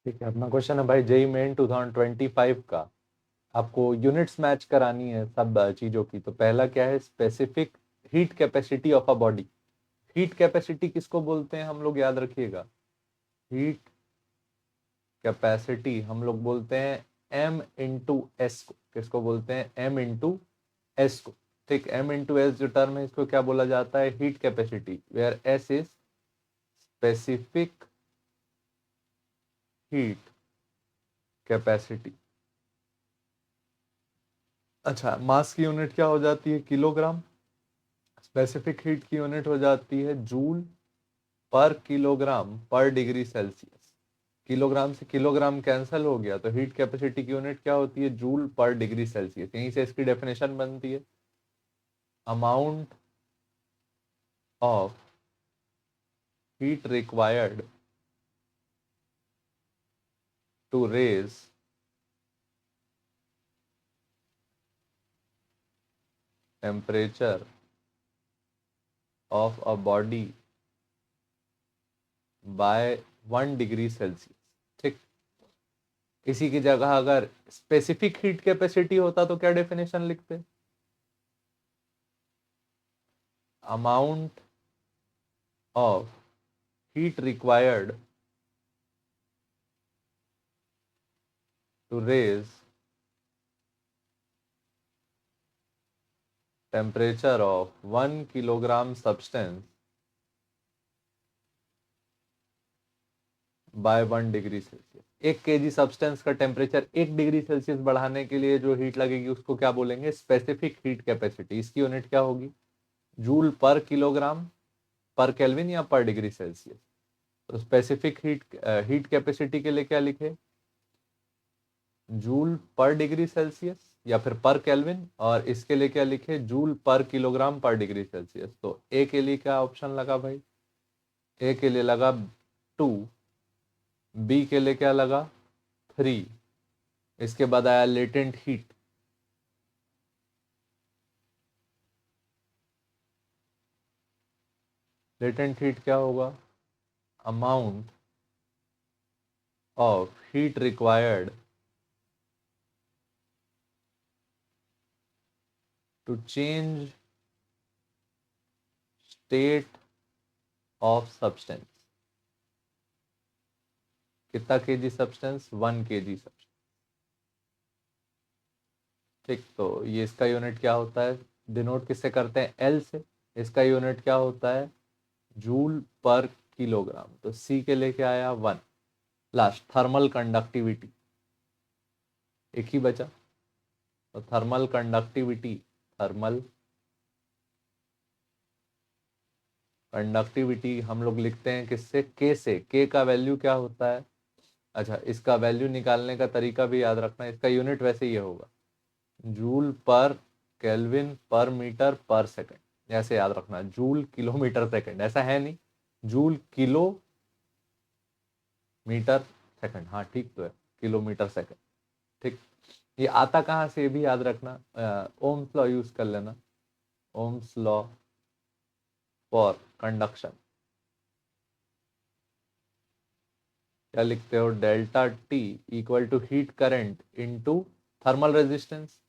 ठीक है, अपना क्वेश्चन है भाई जेई मेन 2025 का। आपको यूनिट्स मैच करानी है सब चीजों की। तो पहला क्या है, specific heat capacity of a body. Heat capacity किसको बोलते हैं हम लोग, याद रखिएगा। हीट कैपेसिटी हम लोग बोलते हैं एम इंटू एस को। किसको बोलते हैं, एम इंटू एस को। ठीक, एम इंटू एस जो टर्म है इसको क्या बोला जाता है, heat capacity, where S is specific heat capacity. अच्छा, मास की यूनिट क्या हो जाती है, किलोग्राम। स्पेसिफिक हीट की यूनिट हो जाती है joule per kilogram per degree Celsius. Kilogram से किलोग्राम कैंसिल हो गया, तो हीट कैपेसिटी की यूनिट क्या होती है, जूल पर डिग्री सेल्सियस। यहीं से इसकी डेफिनेशन बनती है, amount of heat required to raise temperature of a body by 1 degree Celsius. ठीक, इसी की जगह अगर स्पेसिफिक हीट कैपेसिटी होता तो क्या डेफिनेशन लिखते, amount of heat required to raise temperature of 1 kilogram substance by 1 degree Celsius. 1 kg substance का टेम्परेचर 1 डिग्री सेल्सियस बढ़ाने के लिए जो हीट लगेगी उसको क्या बोलेंगे, स्पेसिफिक हीट कैपेसिटी। इसकी यूनिट क्या होगी, जूल पर किलोग्राम पर केल्विन या पर डिग्री सेल्सियस। तो स्पेसिफिक हीट कैपेसिटी के लिए क्या लिखे, जूल पर डिग्री सेल्सियस या फिर पर केल्विन, और इसके लिए क्या लिखे, joule per kilogram per degree Celsius. तो ए के लिए क्या ऑप्शन लगा भाई, ए के लिए लगा 2, बी के लिए क्या लगा 3, इसके बाद आया लेटेंट हीट। लेटेंट हीट क्या होगा, amount of heat required to change state of substance. कितना केजी सब्सटेंस, 1 kg सब्सटेंस। ठीक, तो ये इसका यूनिट क्या होता है, डिनोट किससे करते हैं, एल से। इसका यूनिट क्या होता है, जूल पर किलोग्राम। तो सी के लिए क्या आया 1। लास्ट थर्मल कंडक्टिविटी, एक ही बचा। तो थर्मल कंडक्टिविटी, थर्मल कंडक्टिविटी हम लोग लिखते हैं किससे, के से। के का वैल्यू क्या होता है, अच्छा इसका वैल्यू निकालने का तरीका भी याद रखना। इसका यूनिट वैसे ये होगा, जूल पर केल्विन पर मीटर पर सेकंड। ऐसे याद रखना, जूल किलोमीटर सेकंड ऐसा है नहीं, जूल किलो मीटर सेकंड। हाँ ठीक तो है, किलोमीटर सेकंड। ठीक, ये आता कहाँ से ये भी याद रखना, ओम्स लॉ यूज कर लेना, ओम्स लॉ फॉर कंडक्शन। क्या लिखते हो, delta T equal to heat current into thermal resistance.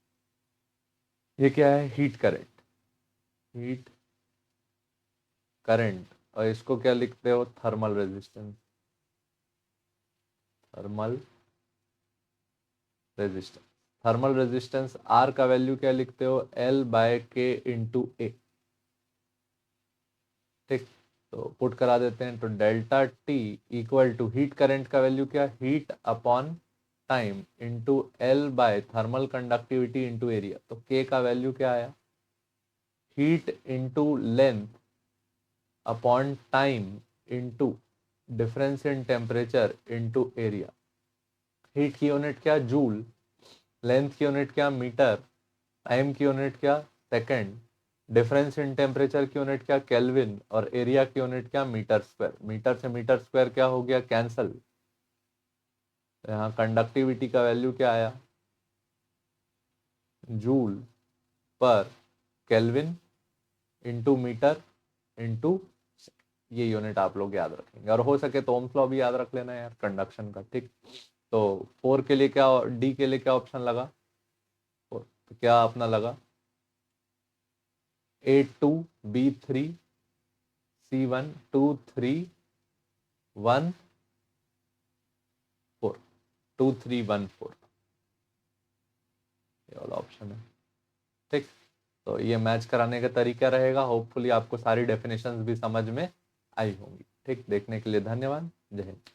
ये क्या है, हीट करंट, हीट करंट, और इसको क्या लिखते हो, thermal resistance, thermal resistance. Thermal resistance R का वैल्यू क्या लिखते हो, L by K into A. ठीक, तो पुट करा देते हैं। तो delta T equal to heat current का वैल्यू क्या, heat upon time into L by thermal conductivity into area. तो के का वैल्यू क्या आया, heat into length upon time into difference in temperature into area. Heat की unit क्या, joule, length की unit क्या, मीटर, टाइम की यूनिट क्या, सेकंड, डिफरेंस इन टेम्परेचर की यूनिट क्या, केल्विन, और एरिया की यूनिट क्या, मीटर स्क्वायर। मीटर से मीटर स्क्वायर क्या हो गया, कैंसल। यहाँ कंडक्टिविटी का वैल्यू क्या आया, जूल पर केल्विन इंटू मीटर इंटू, ये यूनिट आप लोग याद रखेंगे, और हो सके तो ओम्स लॉ भी याद रख लेना यार कंडक्शन का, ठीक। तो 4 के लिए क्या, डी के लिए क्या ऑप्शन लगा, 4, तो क्या अपना लगा A2 B3 C1 2 3 1 4, 2 3 1 4, ये वाला ऑप्शन है, ठीक। तो ये मैच कराने का तरीका रहेगा, होपफुली आपको सारी डेफिनेशंस भी समझ में आई होंगी, ठीक। देखने के लिए धन्यवाद, जय हिंद।